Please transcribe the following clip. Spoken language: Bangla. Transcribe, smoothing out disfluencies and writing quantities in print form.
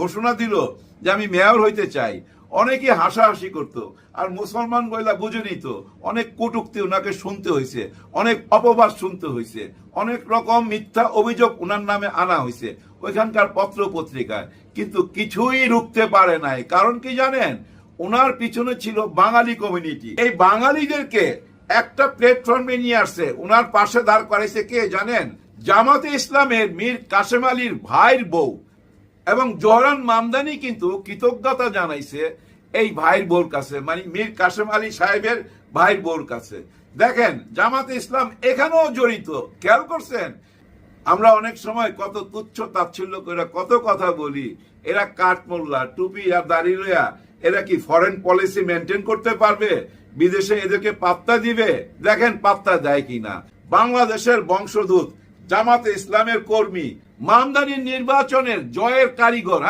ঘোষণা দিল যে আমি মেয়র হইতে চাই, অনেকে হাসাহাসি করত। আর মুসলমান বইলা বুঝেনি তো, অনেক কটূক্তি ওনাকে শুনতে হয়েছে, অনেক অপবাদ শুনতে হয়েছে, অনেক রকম মিথ্যা অভিযোগ ওনার নামে আনা হয়েছে ওইখানকার পত্র পত্রিকায়, কিন্তু কিছুই রুখতে পারে নাই। কারণ কি জানেন, ওনার পিছনে ছিল বাঙালি কমিউনিটি। এই বাঙালিদেরকে একটা প্ল্যাটফর্মে নিয়ে আসছে, ওনার পাশে দাঁড় করাইছে কে জানেন? জামাতে ইসলামের মীর কাসেম আলীর ভাইয়ের বউ এবং জোহরান মামদানি কিন্তু কৃতজ্ঞতা জানাইছে এই ভাইয়ের বউর কাছে, মানে মীর কাসেম আলী সাহেবের ভাইয়ের বউর কাছে। দেখেন জামাতে ইসলাম এখানেও জড়িত, খেয়াল করছেন? আমরা অনেক সময় কত তুচ্ছ তাচ্ছিল্য করে কত কথা বলি, এরা কাঠমোল্লা টুপি আর দাড়ি লইয়া এরা কি ফরেন পলিসি মেনটেন করতে পারবে? বিদেশে এদেরকে পাত্তা দিবে? দেখেন পাত্তা দেয় কিনা। বাংলাদেশের বংশোদ্ভূত জামাতে ইসলামের কর্মী, মামদানির নির্বাচনের জয়ের কারিগর।